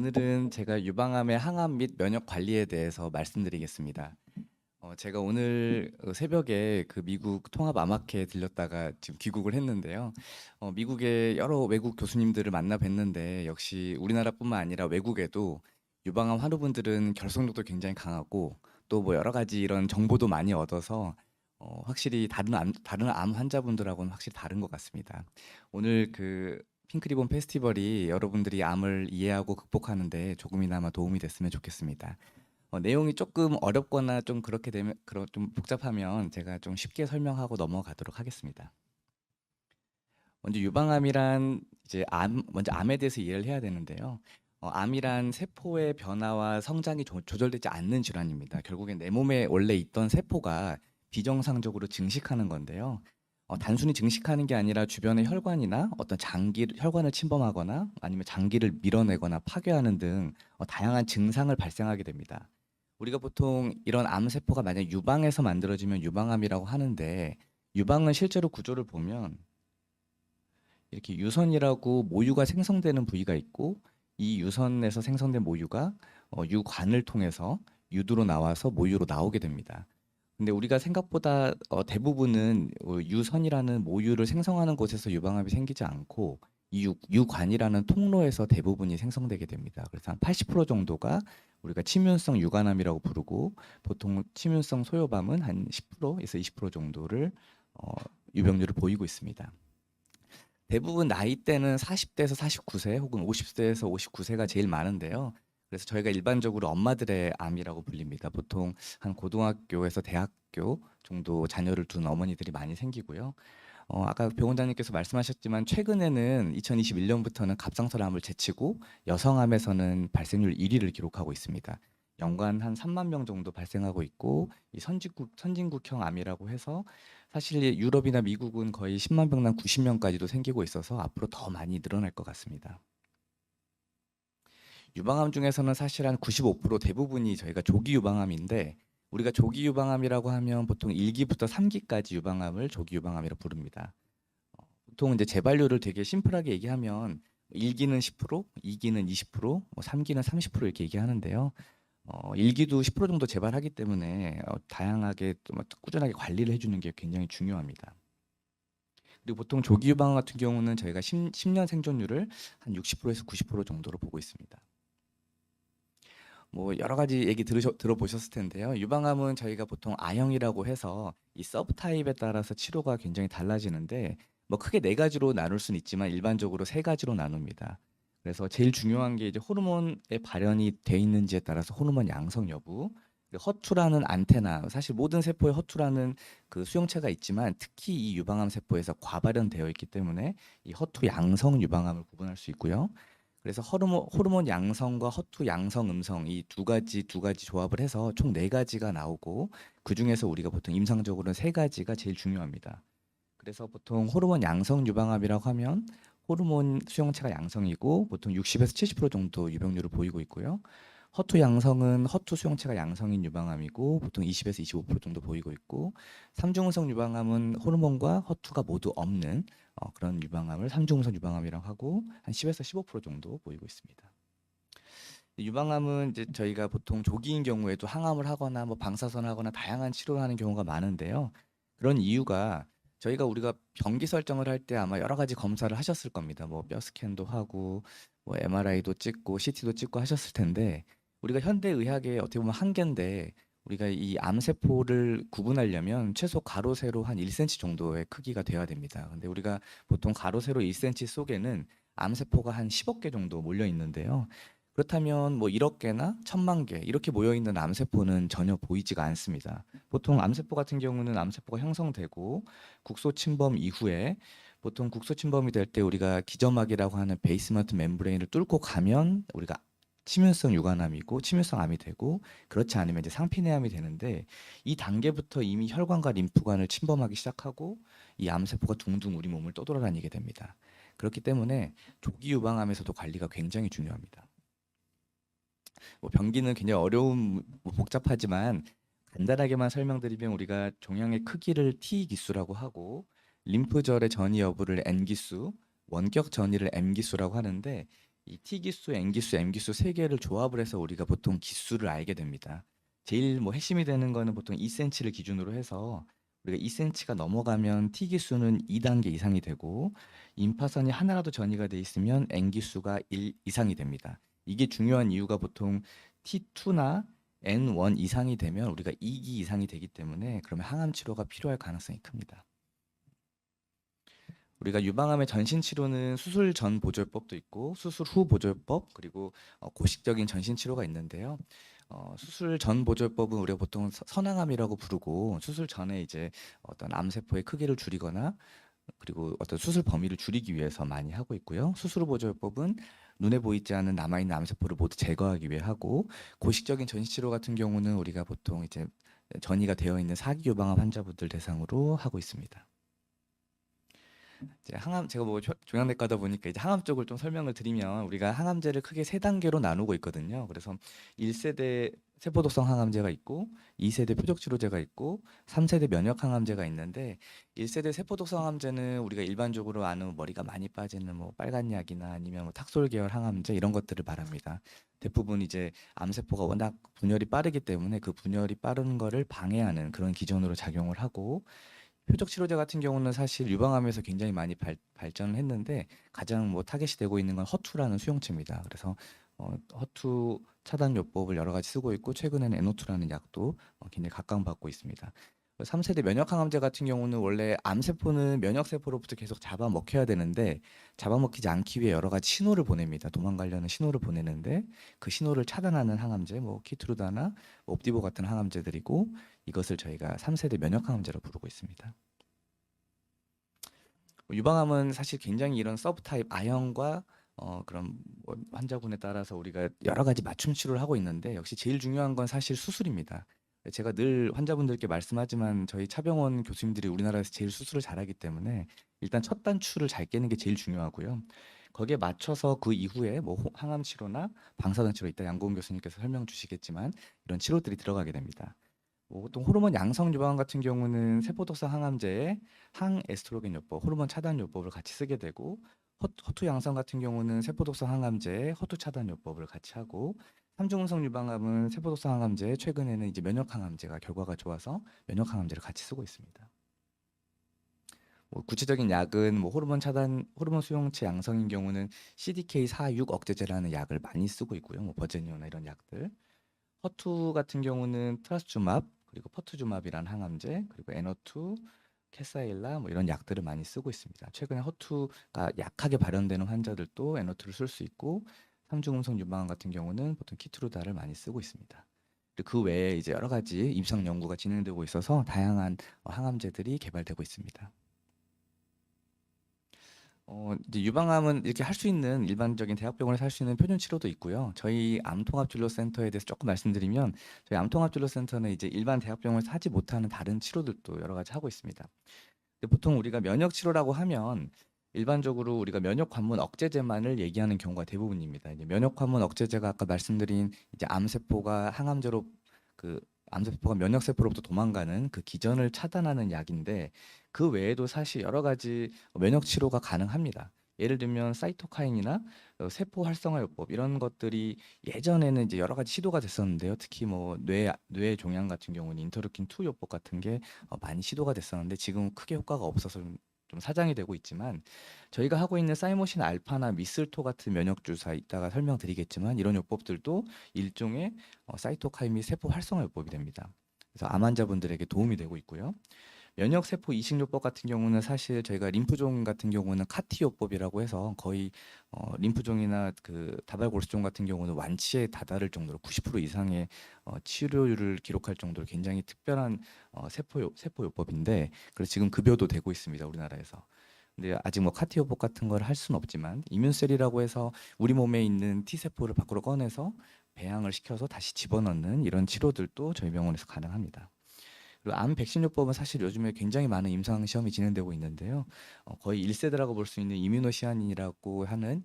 오늘은 제가 유방암의 항암 및 면역 관리에 대해서 말씀드리겠습니다. 제가 오늘 새벽에 그 미국 통합암학회에 들렸다가 지금 귀국을 했는데요. 미국의 여러 외국 교수님들을 만나 뵀는데 역시 우리나라뿐만 아니라 외국에도 유방암 환우분들은 결속력도 굉장히 강하고 또 뭐 여러 가지 이런 정보도 많이 얻어서 확실히 다른 암 환자분들하고는 확실히 다른 것 같습니다. 오늘 그 핑크리본 페스티벌이 여러분들이 암을 이해하고 극복하는데 조금이나마 도움이 됐으면 좋겠습니다. 내용이 조금 어렵거나 좀 그렇게 되면 좀 복잡하면 제가 좀 쉽게 설명하고 넘어가도록 하겠습니다. 먼저 유방암이란 이제 먼저 암에 대해서 이해를 해야 되는데요. 암이란 세포의 변화와 성장이 조절되지 않는 질환입니다. 결국엔 내 몸에 원래 있던 세포가 비정상적으로 증식하는 건데요. 단순히 증식하는 게 아니라 주변의 혈관이나 어떤 혈관을 침범하거나 아니면 장기를 밀어내거나 파괴하는 등 다양한 증상을 발생하게 됩니다. 우리가 보통 이런 암 세포가 만약 유방에서 만들어지면 유방암이라고 하는데, 유방은 실제로 구조를 보면 이렇게 유선이라고 모유가 생성되는 부위가 있고, 이 유선에서 생성된 모유가 유관을 통해서 유두로 나와서 모유로 나오게 됩니다. 근데 우리가 생각보다 대부분은 유선이라는 모유를 생성하는 곳에서 유방암이 생기지 않고 이 유관이라는 통로에서 대부분이 생성되게 됩니다. 그래서 한 80% 정도가 우리가 침윤성 유관암이라고 부르고, 보통 침윤성 소요암은 한 10%에서 20% 정도를 유병률을 보이고 있습니다. 대부분 나이대는 40대에서 49세 혹은 50세에서 59세가 제일 많은데요. 그래서 저희가 일반적으로 엄마들의 암이라고 불립니다. 보통 한 고등학교에서 대학교 정도 자녀를 둔 어머니들이 많이 생기고요. 아까 병원장님께서 말씀하셨지만 최근에는 2021년부터는 갑상선암을 제치고 여성암에서는 발생률 1위를 기록하고 있습니다. 연간 한 3만 명 정도 발생하고 있고, 이 선진국형 암이라고 해서 사실 유럽이나 미국은 거의 10만 명당 90명까지도 생기고 있어서 앞으로 더 많이 늘어날 것 같습니다. 유방암 중에서는 사실 한 95% 대부분이 저희가 조기 유방암인데, 우리가 조기 유방암이라고 하면 보통 1기부터 3기까지 유방암을 조기 유방암이라고 부릅니다. 보통 이제 재발률을 되게 심플하게 얘기하면 1기는 10%, 2기는 20%, 3기는 30% 이렇게 얘기하는데요. 1기도 10% 정도 재발하기 때문에 다양하게 좀 꾸준하게 관리를 해주는 게 굉장히 중요합니다. 그리고 보통 조기 유방암 같은 경우는 저희가 10년 생존율을 한 60%에서 90% 정도로 보고 있습니다. 뭐 여러 가지 얘기 들어보셨을 텐데요. 유방암은 저희가 보통 A형이라고 해서 이 서브타입에 따라서 치료가 굉장히 달라지는데, 뭐 크게 네 가지로 나눌 수는 있지만 일반적으로 세 가지로 나눕니다. 그래서 제일 중요한 게 이제 호르몬의 발현이 돼 있는지에 따라서 호르몬 양성 여부, 그리고 허투라는 안테나, 사실 모든 세포에 허투라는 그 수용체가 있지만 특히 이 유방암 세포에서 과발현되어 있기 때문에 이 허투 양성 유방암을 구분할 수 있고요. 그래서 호르몬 양성과 허투 양성 음성, 이 두 가지 조합을 해서 총 네 가지가 나오고, 그 중에서 우리가 보통 임상적으로는 세 가지가 제일 중요합니다. 그래서 보통 호르몬 양성 유방암이라고 하면 호르몬 수용체가 양성이고 보통 60에서 70% 정도 유병률을 보이고 있고요. 허투 양성은 허투 수용체가 양성인 유방암이고 보통 20에서 25% 정도 보이고 있고, 삼중음성 유방암은 호르몬과 허투가 모두 없는 그런 유방암을 삼중음성 유방암이라고 하고 한 10에서 15% 정도 보이고 있습니다. 유방암은 이제 저희가 보통 조기인 경우에도 항암을 하거나 뭐 방사선 하거나 다양한 치료를 하는 경우가 많은데요. 그런 이유가 우리가 병기 설정을 할 때 아마 여러 가지 검사를 하셨을 겁니다. 뭐 뼈 스캔도 하고 뭐 MRI도 찍고 CT도 찍고 하셨을 텐데, 우리가 현대 의학의 어떻게 보면 한계인데, 우리가 이 암세포를 구분하려면 최소 가로 세로 한 1cm 정도의 크기가 돼야 됩니다. 근데 우리가 보통 가로 세로 1cm 속에는 암세포가 한 10억 개 정도 몰려 있는데요. 그렇다면 뭐 1억 개나 1,000만 개 이렇게 모여 있는 암세포는 전혀 보이지가 않습니다. 보통 암세포 같은 경우는 암세포가 형성되고 국소 침범 이후에, 보통 국소 침범이 될 때 우리가 기점막이라고 하는 베이스먼트 멤브레인을 뚫고 가면 우리가 침윤성 유관암이고 침윤성 암이 되고, 그렇지 않으면 이제 상피내암이 되는데, 이 단계부터 이미 혈관과 림프관을 침범하기 시작하고 이 암세포가 둥둥 우리 몸을 떠돌아다니게 됩니다. 그렇기 때문에 조기 유방암에서도 관리가 굉장히 중요합니다. 뭐 병기는 굉장히 어려운, 복잡하지만 간단하게만 설명드리면 우리가 종양의 크기를 T 기수라고 하고 림프절의 전이 여부를 N 기수, 원격 전이를 M 기수라고 하는데, 이 T기수, N기수, M기수 세 개를 조합을 해서 우리가 보통 기수를 알게 됩니다. 제일 뭐 핵심이 되는 거는 보통 2cm를 기준으로 해서 우리가 2cm가 넘어가면 T기수는 2단계 이상이 되고 임파선이 하나라도 전이가 돼 있으면 N기수가 1 이상이 됩니다. 이게 중요한 이유가 보통 T2나 N1 이상이 되면 우리가 2기 이상이 되기 때문에 그러면 항암 치료가 필요할 가능성이 큽니다. 우리가 유방암의 전신 치료는 수술 전 보조법도 있고 수술 후 보조법 그리고 고식적인 전신 치료가 있는데요. 수술 전 보조법은 우리가 보통 선항암이라고 부르고 수술 전에 이제 어떤 암세포의 크기를 줄이거나 그리고 어떤 수술 범위를 줄이기 위해서 많이 하고 있고요. 수술 후 보조법은 눈에 보이지 않는 남아있는 암세포를 모두 제거하기 위해 하고 고식적인 전신 치료 같은 경우는 우리가 보통 이제 전이가 되어 있는 사기 유방암 환자분들 대상으로 하고 있습니다. 이제 항암 제가 뭐 종양내과다 보니까 이제 항암 쪽을 좀 설명을 드리면 우리가 항암제를 크게 세 단계로 나누고 있거든요. 그래서 1세대 세포독성 항암제가 있고 2세대 표적치료제가 있고 3세대 면역 항암제가 있는데 1세대 세포독성 항암제는 우리가 일반적으로 아는 머리가 많이 빠지는 뭐 빨간 약이나 아니면 뭐 탁솔 계열 항암제 이런 것들을 말합니다. 대부분 이제 암세포가 워낙 분열이 빠르기 때문에 그 분열이 빠른 거를 방해하는 그런 기전으로 작용을 하고 표적 치료제 같은 경우는 사실 유방암에서 굉장히 많이 발전을 했는데 가장 뭐 타겟이 되고 있는 건 허투라는 수용체입니다. 그래서 허투 차단요법을 여러 가지 쓰고 있고 최근에는 에노투라는 약도 굉장히 각광받고 있습니다. 3세대 면역항암제 같은 경우는 원래 암세포는 면역세포로부터 계속 잡아먹혀야 되는데 잡아먹히지 않기 위해 여러 가지 신호를 보냅니다. 도망가려는 신호를 보내는데 그 신호를 차단하는 항암제, 뭐 키트루다나 옵디보 같은 항암제들이고 이것을 저희가 3세대 면역항암제로 부르고 있습니다. 유방암은 사실 굉장히 이런 서브타입 I형과 그런 뭐 환자군에 따라서 우리가 여러 가지 맞춤 치료를 하고 있는데 역시 제일 중요한 건 사실 수술입니다. 제가 늘 환자분들께 말씀하지만 저희 차병원 교수님들이 우리나라에서 제일 수술을 잘하기 때문에 일단 첫 단추를 잘 깨는 게 제일 중요하고요. 거기에 맞춰서 그 이후에 뭐 항암 치료나 방사선 치료 이따 양고은 교수님께서 설명 주시겠지만 이런 치료들이 들어가게 됩니다. 뭐 보통 호르몬 양성 유방암 같은 경우는 세포독성 항암제에 항에스트로겐 요법, 호르몬 차단 요법을 같이 쓰게 되고 허투 양성 같은 경우는 세포독성 항암제에 허투 차단 요법을 같이 하고 삼중음성 유방암은 세포독성 항암제에 최근에는 이제 면역 항암제가 결과가 좋아서 면역 항암제를 같이 쓰고 있습니다. 뭐 구체적인 약은 뭐 호르몬 차단, 호르몬 수용체 양성인 경우는 CDK4/6 억제제라는 약을 많이 쓰고 있고요. 뭐 버제니오나 이런 약들. 허투 같은 경우는 트라스주맙 그리고 퍼투주맙이라는 항암제 그리고 에너투, 캐사일라 뭐 이런 약들을 많이 쓰고 있습니다. 최근에 허투가 약하게 발현되는 환자들도 에너투를 쓸 수 있고 삼중음성 유방암 같은 경우는 보통 키트루다를 많이 쓰고 있습니다. 그리고 그 외에 이제 여러 가지 임상 연구가 진행되고 있어서 다양한 항암제들이 개발되고 있습니다. 이제 유방암은 이렇게 할 수 있는 일반적인 대학병원에서 할 수 있는 표준 치료도 있고요. 저희 암통합진료센터에 대해서 조금 말씀드리면 저희 암통합진료센터는 이제 일반 대학병원에서 하지 못하는 다른 치료들도 여러 가지 하고 있습니다. 근데 보통 우리가 면역 치료라고 하면 일반적으로 우리가 면역 관문 억제제만을 얘기하는 경우가 대부분입니다. 이제 면역 관문 억제제가 아까 말씀드린 이제 암세포가 항암제로 그 암세포가 면역세포로부터 도망가는 그 기전을 차단하는 약인데 그 외에도 사실 여러 가지 면역 치료가 가능합니다. 예를 들면 사이토카인이나 세포 활성화요법 이런 것들이 예전에는 이제 여러 가지 시도가 됐었는데요. 특히 뭐 뇌 종양 같은 경우는 인터루킨 2 요법 같은 게 많이 시도가 됐었는데 지금 크게 효과가 없어서 좀 사장이 되고 있지만 저희가 하고 있는 사이모신 알파나 미슬토 같은 면역 주사 이따가 설명드리겠지만 이런 요법들도 일종의 사이토카인 및 세포 활성화 요법이 됩니다. 그래서 암 환자분들에게 도움이 되고 있고요. 면역 세포 이식 요법 같은 경우는 사실 저희가 림프종 같은 경우는 카티 요법이라고 해서 거의 림프종이나 그 다발골수종 같은 경우는 완치에 다다를 정도로 90% 이상의 치료율을 기록할 정도로 굉장히 특별한 세포 요법인데 그래서 지금 급여도 되고 있습니다 우리나라에서. 근데 아직 뭐 카티 요법 같은 걸 할 수는 없지만 이뮨셀이라고 해서 우리 몸에 있는 T 세포를 밖으로 꺼내서 배양을 시켜서 다시 집어넣는 이런 치료들도 저희 병원에서 가능합니다. 그리고 암 백신요법은 사실 요즘에 굉장히 많은 임상 시험이 진행되고 있는데요. 거의 1세대라고 볼 수 있는 이뮤노시아닌이라고 하는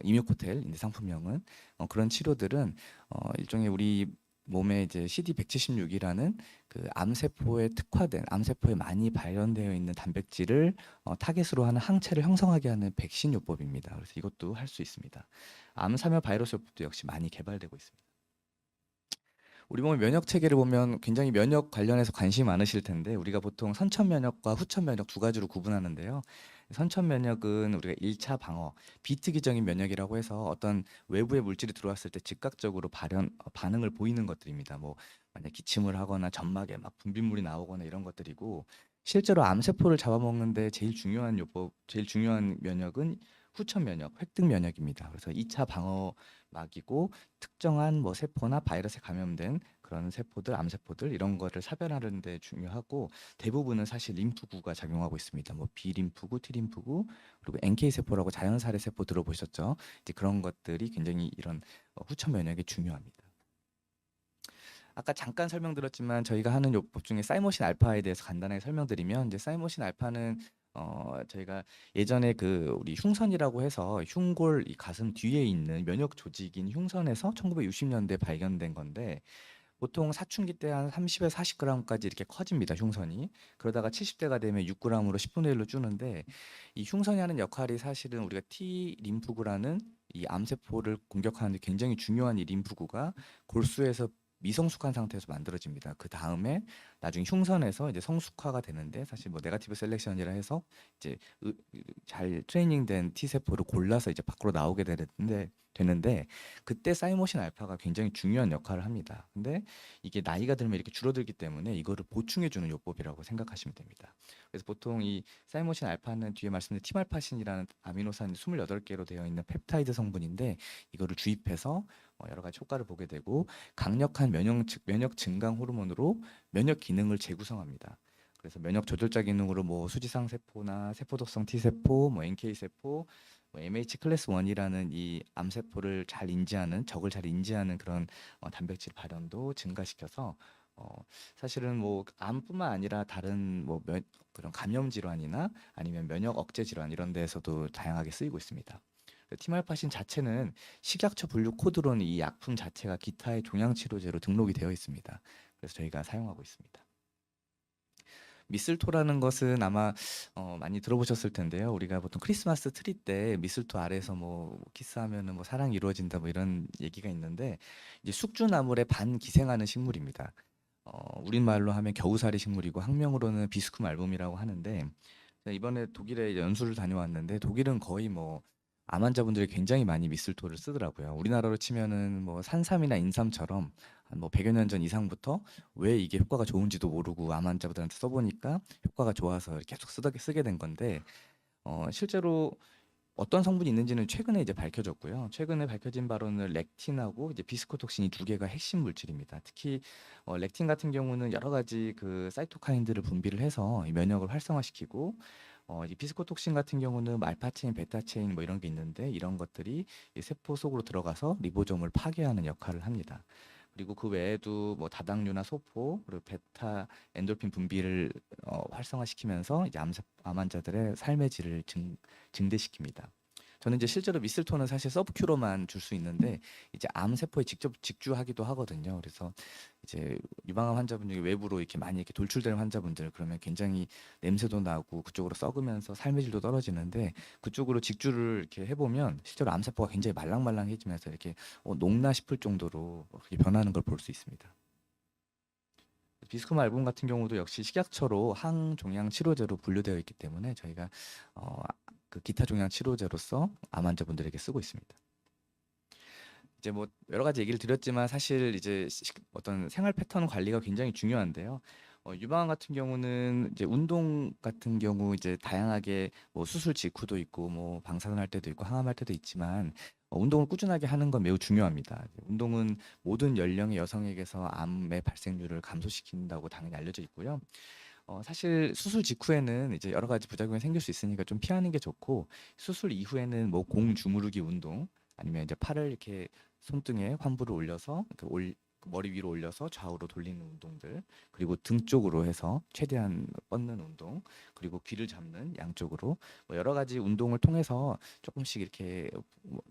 이뮤코텔 상품명은 그런 치료들은 일종의 우리 몸에 이제 CD176이라는 그 암세포에 특화된 암세포에 많이 발현되어 있는 단백질을 타겟으로 하는 항체를 형성하게 하는 백신 요법입니다. 그래서 이것도 할 수 있습니다. 암 사멸 바이러스 요법도 역시 많이 개발되고 있습니다. 우리 몸의 면역 체계를 보면 굉장히 면역 관련해서 관심이 많으실 텐데 우리가 보통 선천 면역과 후천 면역 두 가지로 구분하는데요. 선천 면역은 우리가 1차 방어, 비특이적인 면역이라고 해서 어떤 외부의 물질이 들어왔을 때 즉각적으로 반응을 보이는 것들입니다. 뭐 만약 기침을 하거나 점막에 막 분비물이 나오거나 이런 것들이고 실제로 암세포를 잡아먹는데 제일 중요한 면역은 후천 면역, 획득 면역입니다. 그래서 2차 방어막이고 특정한 뭐 세포나 바이러스에 감염된 그런 세포들, 암세포들 이런 거를 사별하는 데 중요하고 대부분은 사실 림프구가 작용하고 있습니다. 뭐 B림프구, T림프구 그리고 NK 세포라고 자연살해 세포 들어보셨죠? 이제 그런 것들이 굉장히 이런 후천 면역에 중요합니다. 아까 잠깐 설명드렸지만 저희가 하는 요법 중에 사이모신 알파에 대해서 간단하게 설명드리면 이제 사이모신 알파는 저희가 예전에 그 우리 흉선이라고 해서 흉골 이 가슴 뒤에 있는 면역 조직인 흉선에서 1960년대 발견된 건데 보통 사춘기 때 한 30에서 40g까지 이렇게 커집니다, 흉선이. 그러다가 70대가 되면 6g으로 10분의 1로 주는데 이 흉선이 하는 역할이 사실은 우리가 T 림프구라는 이 암세포를 공격하는 데 굉장히 중요한 이 림프구가 골수에서 미성숙한 상태에서 만들어집니다. 그 다음에 나중에 흉선에서 이제 성숙화가 되는데 사실 뭐 네가티브 셀렉션이라 해서 이제 잘 트레이닝된 T 세포를 골라서 이제 밖으로 나오게 되는데 그때 사이모신 알파가 굉장히 중요한 역할을 합니다. 근데 이게 나이가 들면 이렇게 줄어들기 때문에 이거를 보충해 주는 요법이라고 생각하시면 됩니다. 그래서 보통 이 사이모신 알파는 뒤에 말씀드린 티말파신이라는 아미노산 28개로 되어 있는 펩타이드 성분인데 이거를 주입해서 여러 가지 효과를 보게 되고 강력한 면역 증강 호르몬으로 면역 기능을 재구성합니다. 그래서 면역 조절자 기능으로 뭐 수지상 세포나 세포독성 T세포, 뭐 NK 세포, 뭐 MH 클래스 1이라는 이 암세포를 잘 인지하는 적을 잘 인지하는 그런 단백질 발현도 증가시켜서 사실은 뭐 암뿐만 아니라 다른 뭐 그런 감염 질환이나 아니면 면역 억제 질환 이런 데에서도 다양하게 쓰이고 있습니다. 티말파신 자체는 식약처 분류 코드로는 이 약품 자체가 기타의 종양 치료제로 등록이 되어 있습니다. 그래서 저희가 사용하고 있습니다. 미슬토라는 것은 아마 많이 들어보셨을 텐데요. 우리가 보통 크리스마스 트리 때 미슬토 아래에서 뭐 키스하면은 뭐 사랑이 이루어진다 뭐 이런 얘기가 있는데 이제 숙주나물에 반기생하는 식물입니다. 우리말로 하면 겨우살이 식물이고 학명으로는 비스쿰 알뵼이라고 하는데 제가 이번에 독일에 연수를 다녀왔는데 독일은 거의 뭐 암 환자분들이 굉장히 많이 미슬토를 쓰더라고요. 우리나라로 치면은 뭐 산삼이나 인삼처럼 한 뭐 100여 년 전 이상부터 왜 이게 효과가 좋은지도 모르고 암 환자분들한테 써보니까 효과가 좋아서 계속 쓰게 된 건데 실제로 어떤 성분이 있는지는 최근에 이제 밝혀졌고요. 최근에 밝혀진 바로는 렉틴하고 이제 비스코톡신이 두 개가 핵심 물질입니다. 특히 렉틴 같은 경우는 여러 가지 그 사이토카인들을 분비를 해서 이 면역을 활성화시키고 이 비스코톡신 같은 경우는 알파체인, 베타체인 뭐 이런 게 있는데 이런 것들이 이 세포 속으로 들어가서 리보좀을 파괴하는 역할을 합니다. 그리고 그 외에도 뭐 다당류나 소포 그리고 베타 엔돌핀 분비를 활성화시키면서 이제 암 환자들의 삶의 질을 증대시킵니다. 저는 이제 실제로 미슬토는 사실 서브큐로만 줄 수 있는데 이제 암 세포에 직접 직주하기도 하거든요. 그래서 이제 유방암 환자분 중에 외부로 이렇게 많이 이렇게 돌출되는 환자분들 그러면 굉장히 냄새도 나고 그쪽으로 썩으면서 삶의 질도 떨어지는데 그쪽으로 직주를 이렇게 해보면 실제로 암 세포가 굉장히 말랑말랑해지면서 이렇게 녹나 싶을 정도로 그렇게 변하는 걸 볼 수 있습니다. 비스쿰 알뵼 같은 경우도 역시 식약처로 항종양 치료제로 분류되어 있기 때문에 저희가 어, 그 기타 종양 치료제로서 암 환자분들에게 쓰고 있습니다. 이제 뭐 여러 가지 얘기를 드렸지만 사실 이제 어떤 생활 패턴 관리가 굉장히 중요한데요. 유방암 같은 경우는 이제 운동 같은 경우 이제 다양하게 뭐 수술 직후도 있고 뭐 방사선할 때도 있고 항암할 때도 있지만 운동을 꾸준하게 하는 건 매우 중요합니다. 운동은 모든 연령의 여성에게서 암의 발생률을 감소시킨다고 당연히 알려져 있고요. 사실 수술 직후에는 이제 여러 가지 부작용이 생길 수 있으니까 좀 피하는 게 좋고 수술 이후에는 뭐 공주무르기 운동 아니면 이제 팔을 이렇게 손등에 환부를 올려서 머리 위로 올려서 좌우로 돌리는 운동들 그리고 등 쪽으로 해서 최대한 뻗는 운동 그리고 귀를 잡는 양쪽으로 뭐 여러 가지 운동을 통해서 조금씩 이렇게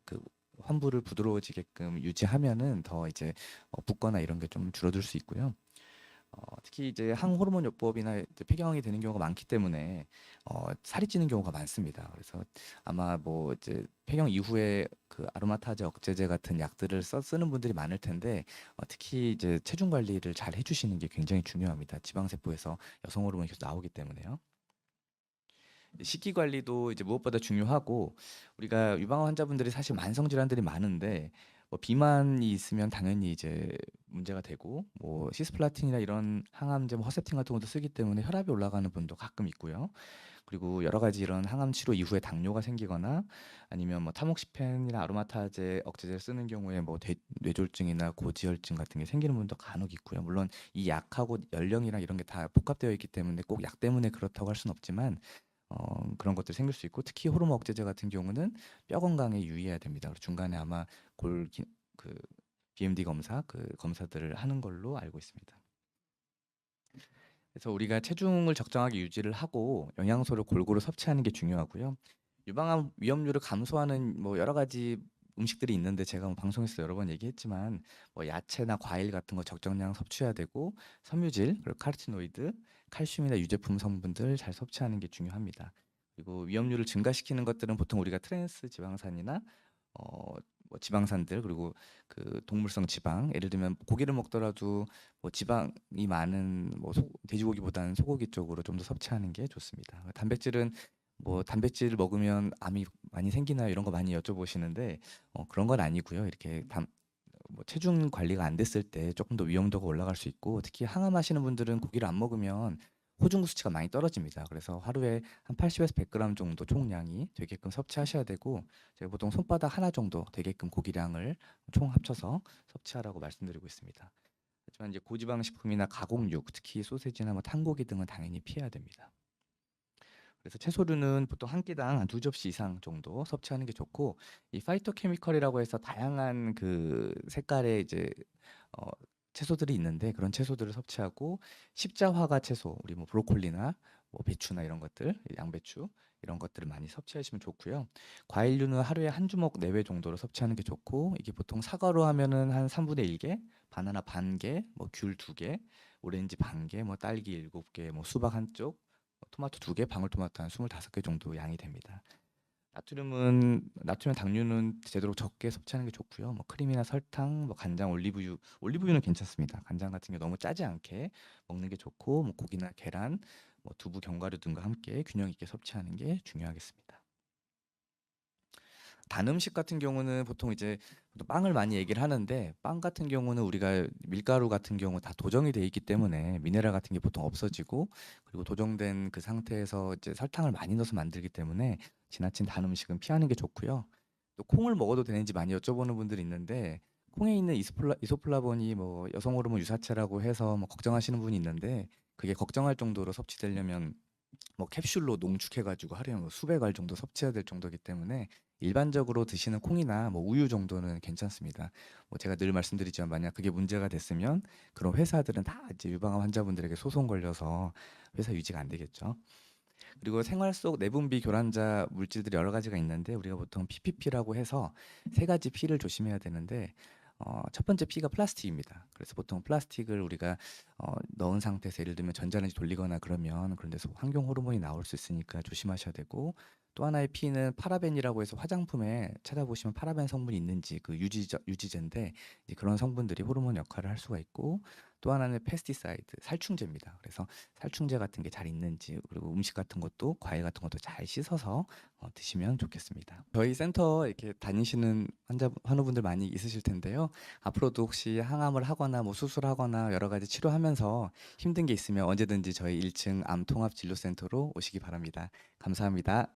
그 환부를 부드러워지게끔 유지하면은 더 이제 붓거나 이런 게 좀 줄어들 수 있고요. 특히 이제 항호르몬 요법이나 이제 폐경이 되는 경우가 많기 때문에 살이 찌는 경우가 많습니다. 그래서 아마 뭐 이제 폐경 이후에 그 아로마타제 억제제 같은 약들을 쓰는 분들이 많을 텐데 특히 이제 체중 관리를 잘 해주시는 게 굉장히 중요합니다. 지방세포에서 여성 호르몬이 계속 나오기 때문에요. 식기 관리도 이제 무엇보다 중요하고 우리가 유방암 환자분들이 사실 만성 질환들이 많은데 뭐 비만이 있으면 당연히 이제 문제가 되고 뭐 시스플라틴이나 이런 항암제 뭐 허셉틴 같은 것도 쓰기 때문에 혈압이 올라가는 분도 가끔 있고요. 그리고 여러 가지 이런 항암 치료 이후에 당뇨가 생기거나 아니면 뭐 타모xifen 이나 아로마타제 억제제를 쓰는 경우에 뭐 뇌졸중이나 고지혈증 같은 게 생기는 분도 간혹 있고요. 물론 이 약하고 연령이랑 이런 게 다 복합되어 있기 때문에 꼭 약 때문에 그렇다고 할 수는 없지만 그런 것들이 생길 수 있고 특히 호르몬 억제제 같은 경우는 뼈 건강에 유의해야 됩니다. 그리고 중간에 아마 그 BMD 검사 그 검사들을 하는 걸로 알고 있습니다. 그래서 우리가 체중을 적정하게 유지를 하고 영양소를 골고루 섭취하는 게 중요하고요. 유방암 위험률을 감소하는 뭐 여러 가지 음식들이 있는데 제가 뭐 방송에서 여러 번 얘기했지만 뭐 야채나 과일 같은 거 적정량 섭취해야 되고 섬유질 그리고 카로티노이드, 칼슘이나 유제품 성분들 잘 섭취하는 게 중요합니다. 그리고 위험률을 증가시키는 것들은 보통 우리가 트랜스 지방산이나 어, 뭐 지방산들 그리고 그 동물성 지방 예를 들면 고기를 먹더라도 뭐 지방이 많은 뭐 돼지고기보다는 소고기 쪽으로 좀 더 섭취하는 게 좋습니다. 단백질은 뭐 단백질 먹으면 암이 많이 생기나요? 이런 거 많이 여쭤보시는데 그런 건 아니고요. 이렇게 뭐 체중 관리가 안 됐을 때 조금 더 위험도가 올라갈 수 있고 특히 항암하시는 분들은 고기를 안 먹으면 호중 수치가 많이 떨어집니다. 그래서 하루에 한 80에서 100g 정도 총량이 되게끔 섭취하셔야 되고 제가 보통 손바닥 하나 정도 되게끔 고기량을 총 합쳐서 섭취하라고 말씀드리고 있습니다. 하지만 이제 고지방 식품이나 가공육, 특히 소세지나 뭐 탄고기 등은 당연히 피해야 됩니다. 그래서 채소류는 보통 한 끼당 한 2접시 이상 정도 섭취하는 게 좋고 이 파이토케미컬이라고 해서 다양한 그 색깔의 이제 어 채소들이 있는데 그런 채소들을 섭취하고 십자화가 채소, 우리 뭐 브로콜리나 뭐 배추나 이런 것들, 양배추 이런 것들을 많이 섭취하시면 좋고요. 과일류는 하루에 한 주먹 내외 정도로 섭취하는 게 좋고 이게 보통 사과로 하면은 한 3분의 1개, 바나나 반 개, 뭐 귤 2개, 오렌지 반 개, 뭐 딸기 7개, 뭐 수박 한 쪽, 토마토 2개, 방울토마토 한 25개 정도 양이 됩니다. 나트륨 당류는 되도록 적게 섭취하는 게 좋고요. 뭐 크림이나 설탕, 뭐 간장, 올리브유는 괜찮습니다. 간장 같은 게 너무 짜지 않게 먹는 게 좋고 뭐 고기나 계란, 뭐 두부, 견과류 등과 함께 균형 있게 섭취하는 게 중요하겠습니다. 단 음식 같은 경우는 보통 이제 또 빵을 많이 얘기를 하는데 빵 같은 경우는 우리가 밀가루 같은 경우 다 도정이 돼 있기 때문에 미네랄 같은 게 보통 없어지고 그리고 도정된 그 상태에서 이제 설탕을 많이 넣어서 만들기 때문에 지나친 단 음식은 피하는 게 좋고요. 또 콩을 먹어도 되는지 많이 여쭤보는 분들이 있는데 콩에 있는 이소플라본이 뭐 여성 호르몬 유사체라고 해서 뭐 걱정하시는 분이 있는데 그게 걱정할 정도로 섭취되려면 뭐 캡슐로 농축해 가지고 하루에 뭐 수백 알 정도 섭취해야 될 정도이기 때문에 일반적으로 드시는 콩이나 뭐 우유 정도는 괜찮습니다. 뭐 제가 늘 말씀드리지만 만약 그게 문제가 됐으면 그런 회사들은 다 이제 유방암 환자분들에게 소송 걸려서 회사 유지가 안 되겠죠. 그리고 생활 속 내분비 교란자 물질들이 여러 가지가 있는데 우리가 보통 PPP라고 해서 세 가지 P를 조심해야 되는데 첫 번째 P가 플라스틱입니다. 그래서 보통 플라스틱을 우리가 넣은 상태에서 예를 들면 전자레인지 돌리거나 그러면 그런 데서 환경 호르몬이 나올 수 있으니까 조심하셔야 되고 또 하나의 P는 파라벤이라고 해서 화장품에 찾아보시면 파라벤 성분이 있는지 그 유지제인데 이제 그런 성분들이 호르몬 역할을 할 수가 있고 또 하나는 페스티사이드 살충제입니다. 그래서 살충제 같은 게 잘 있는지 그리고 음식 같은 것도 과일 같은 것도 잘 씻어서 드시면 좋겠습니다. 저희 센터 이렇게 다니시는 환우분들 많이 있으실 텐데요. 앞으로도 혹시 항암을 하거나 뭐 수술하거나 여러 가지 치료하면서 힘든 게 있으면 언제든지 저희 1층 암통합진료센터로 오시기 바랍니다. 감사합니다.